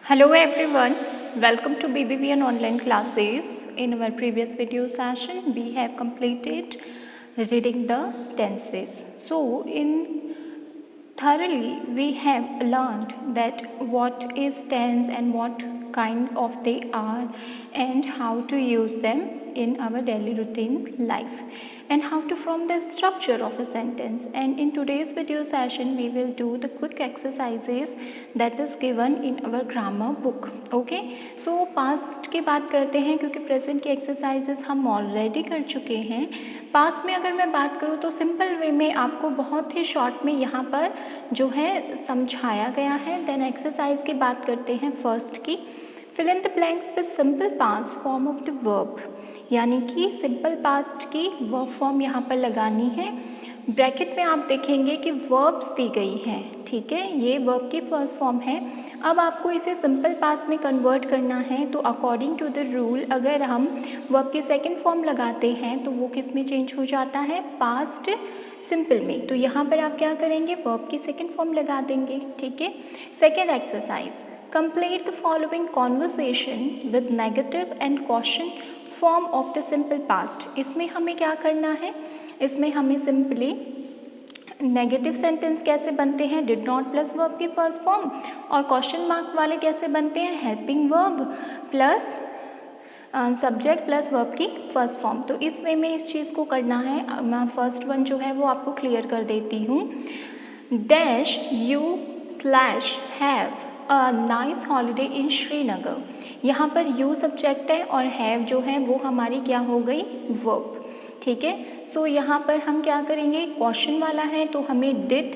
Hello everyone, welcome to BBBN online classes. In our previous video session, we have completed reading the tenses. So, in thoroughly we have learned that what is tense and what kind of they are and how to use them in our daily routine life and how to form the structure of a sentence. And in today's video session we will do the quick exercises that is given in our grammar book. Okay, so past की बात करते हैं क्योंकि present की exercises हम already कर चुके हैं. पास्ट में अगर मैं बात करूँ तो सिंपल वे में आपको बहुत ही शॉर्ट में यहाँ पर जो है समझाया गया है. देन एक्सरसाइज की बात करते हैं फर्स्ट की. Fill in the blanks with simple past form of the verb, यानी कि सिंपल पास्ट की वर्ब फॉर्म यहाँ पर लगानी है. ब्रैकेट में आप देखेंगे कि वर्ब्स दी गई हैं. ठीक है, ये वर्ब की फर्स्ट फॉर्म है. अब आपको इसे सिंपल पास्ट में कन्वर्ट करना है. तो अकॉर्डिंग टू द रूल अगर हम वर्ब की सेकंड फॉर्म लगाते हैं तो वो किस में चेंज हो जाता है? पास्ट सिंपल में. तो यहाँ पर आप क्या करेंगे? वर्ब की सेकंड फॉर्म लगा देंगे. ठीक है. Second exercise, complete the following conversation with negative and question form of the simple past. इसमें हमें क्या करना है? इसमें हमें सिंपली नेगेटिव सेंटेंस कैसे बनते हैं? डिड नॉट प्लस वर्ब की फर्स्ट फॉर्म, और क्वेश्चन मार्क वाले कैसे बनते हैं? Helping verb plus subject plus verb की फर्स्ट फॉर्म. तो इस वे में इस चीज़ को करना है. मैं फर्स्ट वन जो है वो आपको क्लियर कर देती हूँ. Dash you slash have a nice holiday in Srinagar. यहाँ पर यू सब्जेक्ट है और हैव जो है वो हमारी क्या हो गई? वर्ब. ठीक है. सो यहाँ पर हम क्या करेंगे? क्वेश्चन वाला है तो हमें did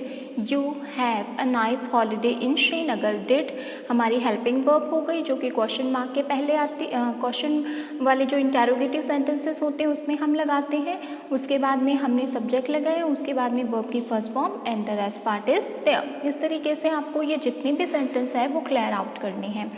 you have a nice holiday in Srinagar. Did हमारी हेल्पिंग वर्ब हो गई जो कि क्वेश्चन मार्क के पहले आती. क्वेश्चन वाले जो इंटेरोगेटिव सेंटेंसेस होते हैं उसमें हम लगाते हैं. उसके बाद में हमने सब्जेक्ट लगाया, उसके बाद में वर्ब की first form and the rest part is there. इस तरीके से आपको ये जितने भी सेंटेंस है वो क्लियर आउट करने हैं.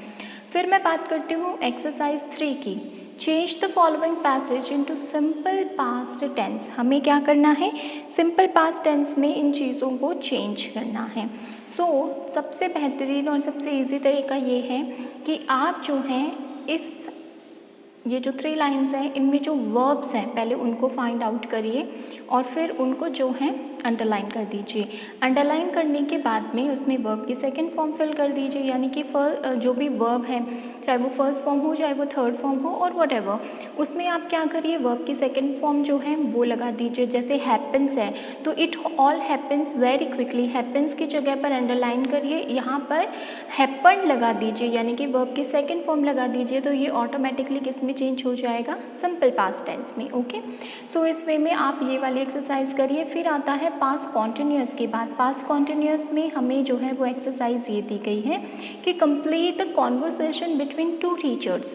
फिर मैं बात करती हूँ एक्सरसाइज 3 की. Change the following passage into simple past tense. हमें क्या करना है? सिंपल पास्ट टेंस में इन चीज़ों को चेंज करना है. सबसे बेहतरीन और सबसे इजी तरीका ये है कि आप जो हैं ये जो 3 लाइन्स हैं इनमें जो वर्ब्स हैं पहले उनको फाइंड आउट करिए और फिर उनको जो है अंडरलाइन कर दीजिए. अंडरलाइन करने के बाद में उसमें वर्ब की सेकंड फॉर्म फिल कर दीजिए, यानी कि जो भी वर्ब है चाहे वो फर्स्ट फॉर्म हो चाहे वो थर्ड फॉर्म हो और वट एवर, उसमें आप क्या करिए? वर्ब की सेकंड फॉर्म जो है वो लगा दीजिए. जैसे हैपन्स है तो it all happens very quickly. Happens की जगह पर अंडरलाइन करिए, यहाँ पर हैपन लगा दीजिए, यानी कि वर्ब की सेकंड फॉर्म लगा दीजिए. तो ये ऑटोमेटिकली किस में चेंज हो जाएगा? सिंपल पास्ट टेंस में. ओके. सो इस वे में आप ये वाली एक्सरसाइज करिए. फिर आता है पास्ट कॉन्टिन्यूअस की बात. पास्ट कॉन्टिन्यूअस में हमें जो है वो एक्सरसाइज ये दी गई है कि complete the conversation between 2 teachers.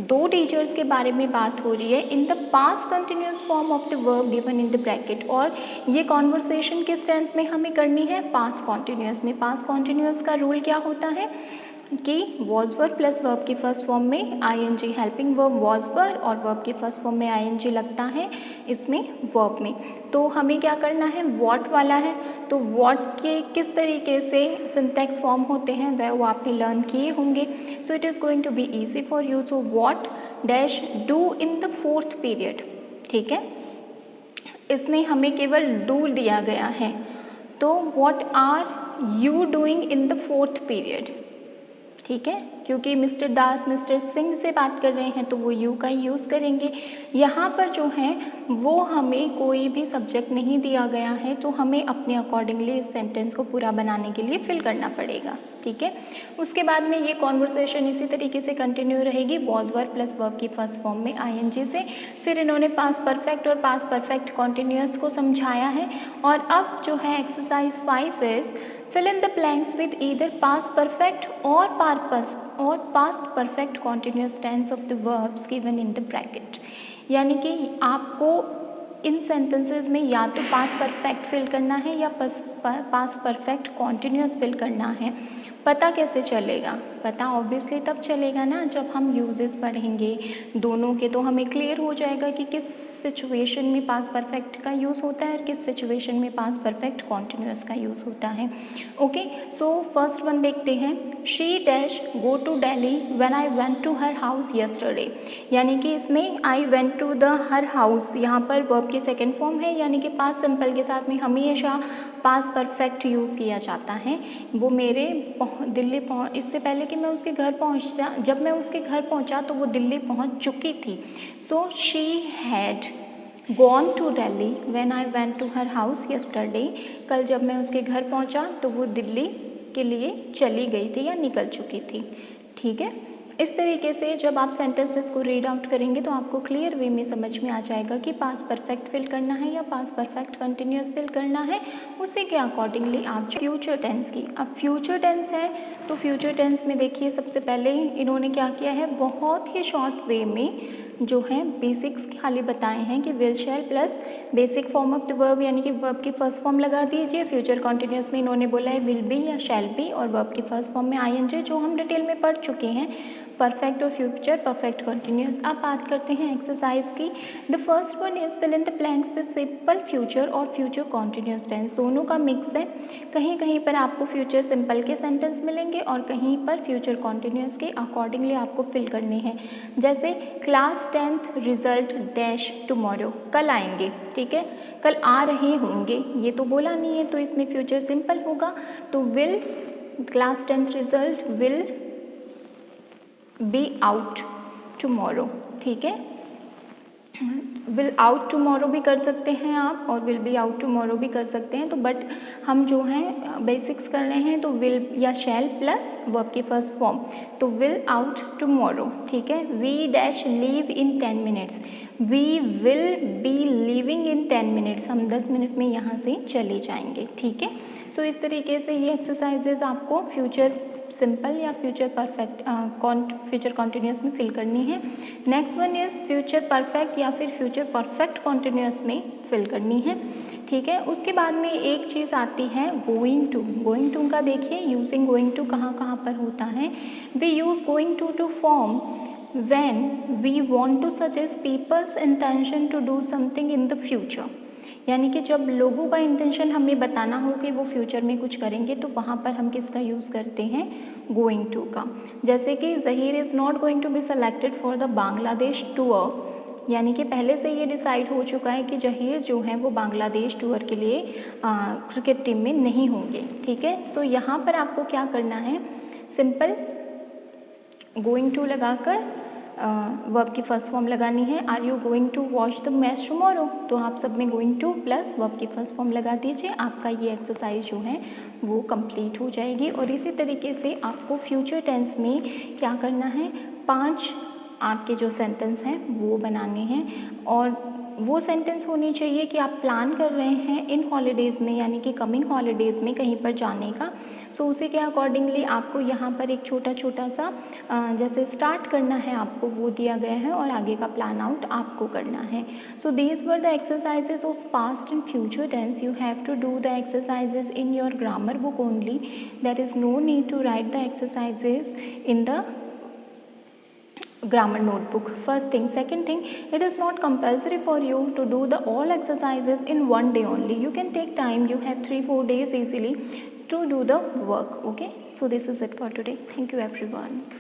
2 teachers के बारे में बात हो रही है in the past continuous form of the verb given in the bracket. और ये कॉन्वर्सेशन किस टेंस में हमें करनी है? पास्ट कॉन्टिन्यूअस में. पास्ट कॉन्टिन्यूअस का रूल क्या होता है कि वॉज वर्ब प्लस वर्ब की फर्स्ट फॉर्म में I N G, helping verb was verb और वर्ब की फर्स्ट फॉर्म में आईएनजी लगता है इसमें वर्ब में. तो हमें क्या करना है? वॉट वाला है तो वॉट के किस तरीके से सिंटैक्स फॉर्म होते हैं वह वो आपने लर्न किए होंगे. So it is going to be easy for you. So what dash do in the 4th period. ठीक है, इसमें हमें केवल डू दिया गया है. तो what are you doing in the 4th period. ठीक है, क्योंकि मिस्टर दास मिस्टर सिंह से बात कर रहे हैं तो वो यू का यूज़ करेंगे. यहाँ पर जो है वो हमें कोई भी सब्जेक्ट नहीं दिया गया है तो हमें अपने अकॉर्डिंगली इस सेंटेंस को पूरा बनाने के लिए फिल करना पड़ेगा. ठीक है. उसके बाद में ये कॉन्वर्सेशन इसी तरीके से कंटिन्यू रहेगी वॉज वर्ब प्लस वर्ब की फर्स्ट फॉर्म में आईएनजी से. फिर इन्होंने पास्ट परफेक्ट और पास्ट परफेक्ट कॉन्टिन्यूअस को समझाया है. और अब जो है exercise 5 is fill in the blanks with either past perfect or past perfect continuous tense of the verbs given in the bracket. यानी कि आपको इन सेंटेंसेस में या तो पास्ट परफेक्ट फिल करना है या पास्ट परफेक्ट कॉन्टिन्यूस फिल करना है। पता कैसे चलेगा? पता ऑब्वियसली तब चलेगा ना जब हम यूजेस पढ़ेंगे दोनों के, तो हमें क्लियर हो जाएगा कि किस सिचुएशन में पास्ट परफेक्ट का यूज़ होता है और किस सिचुएशन में पास्ट परफेक्ट कॉन्टिन्यूस का यूज़ होता है। ओके, सो फर्स्ट वन देखते हैं। She dash go to Delhi when I went to her house yesterday, यानी कि इसमें I went to the her house, यहाँ पर वर्ब की सेकेंड फॉर्म है, यानी कि पास्ट सिंपल के साथ में हमेशा पास्ट परफेक्ट यूज़ किया जाता है। वो मेरे दिल्ली इससे पहले कि मैं उसके घर पहुँचा, जब मैं उसके घर पहुँचा तो वो दिल्ली पहुँच चुकी थी। So she had gone to Delhi when I went to her house yesterday, कल जब मैं उसके घर पहुँचा तो वो दिल्ली के लिए चली गई थी या निकल चुकी थी। ठीक है, इस तरीके से जब आप सेंटेंसेस को रीड आउट करेंगे तो आपको क्लियर वे में समझ में आ जाएगा कि पास्ट परफेक्ट फिल करना है या पास्ट परफेक्ट कंटिन्यूस फिल करना है। उसी के अकॉर्डिंगली आप फ्यूचर टेंस की, अब फ्यूचर टेंस है तो फ्यूचर टेंस में देखिए सबसे पहले इन्होंने क्या किया है, बहुत ही शॉर्ट वे में जो है बेसिक्स खाली बताए हैं कि will shell plus basic form of the verb, यानी कि वर्ब की फर्स्ट फॉर्म लगा दीजिए। फ्यूचर कॉन्टिन्यूस में इन्होंने बोला है विल बी या शैल बी, और वर्ब की फर्स्ट फॉर्म में आईएनजी, जो हम डिटेल में पढ़ चुके हैं, परफेक्ट और फ्यूचर परफेक्ट कॉन्टिन्यूस। अब बात करते हैं एक्सरसाइज की। The first one is fill in the blanks with simple future और फ्यूचर कॉन्टिन्यूस टेंस, दोनों का मिक्स है। कहीं कहीं पर आपको फ्यूचर सिंपल के सेंटेंस मिलेंगे और कहीं पर फ्यूचर कॉन्टिन्यूस के अकॉर्डिंगली आपको फिल करने हैं। जैसे class 10th result dash tomorrow, कल आएंगे, ठीक है, कल आ रहे होंगे, ये तो बोला नहीं है तो इसमें फ्यूचर सिंपल होगा, तो will, class 10th result will be out tomorrow, ठीक है। विल आउट टुमारो भी कर सकते हैं आप और विल बी आउट टुमारो भी कर सकते हैं, तो बट हम जो हैं बेसिक्स कर रहे हैं तो विल या शैल प्लस वर्ब की फर्स्ट फॉर्म, तो विल आउट टुमारो, ठीक है। We dash leave in 10 minutes, we will be living in 10 minutes, हम 10 मिनट में यहाँ से चले जाएंगे, ठीक है। सो इस तरीके से ये एक्सरसाइजेज आपको फ्यूचर सिंपल या फ्यूचर परफेक्ट फ्यूचर कॉन्टिन्यूस में फिल करनी है। Next one is future perfect या फिर फ्यूचर परफेक्ट कॉन्टिन्यूस में फिल करनी है, ठीक है। उसके बाद में एक चीज़ आती है गोइंग टू। गोइंग टू का देखिए यूजिंग गोइंग टू कहाँ कहाँ पर होता है। We use going to form when we want to suggest people's intention to do something in the future, यानी कि जब लोगों का इंटेंशन हमें बताना हो कि वो फ्यूचर में कुछ करेंगे तो वहाँ पर हम किसका यूज़ करते हैं, गोइंग टू का। जैसे कि Zaheer is not going to be selected for the Bangladesh tour, यानी कि पहले से ये डिसाइड हो चुका है कि ज़हीर जो है वो बांग्लादेश टूर के लिए क्रिकेट टीम में नहीं होंगे, ठीक है। सो यहाँ पर आपको क्या करना है, सिंपल गोइंग टू लगाकर वर्ब की फर्स्ट फॉर्म लगानी है। Are you going to watch the match tomorrow, तो आप सब में गोइंग टू प्लस वर्ब की फर्स्ट फॉर्म लगा दीजिए, आपका ये एक्सरसाइज जो है वो कंप्लीट हो जाएगी। और इसी तरीके से आपको फ्यूचर टेंस में क्या करना है, 5 आपके जो सेंटेंस हैं वो बनाने हैं, और वो सेंटेंस होनी चाहिए कि आप प्लान कर रहे हैं इन हॉलीडेज़ में, यानी कि कमिंग हॉलीडेज़ में कहीं पर जाने का। सो उसी के अकॉर्डिंगली आपको यहाँ पर एक छोटा छोटा सा जैसे स्टार्ट करना है आपको वो दिया गया है और आगे का प्लान आउट आपको करना है। So these were the exercises of past and future tense. You have to do the exercises in your grammar book only, there is no need to write the exercises in the grammar notebook. First thing. Second thing, it is not compulsory for you to do the all exercises in one day only. You can take time, you have 3-4 days easily to do the work. Okay, so this is it for today. Thank you everyone.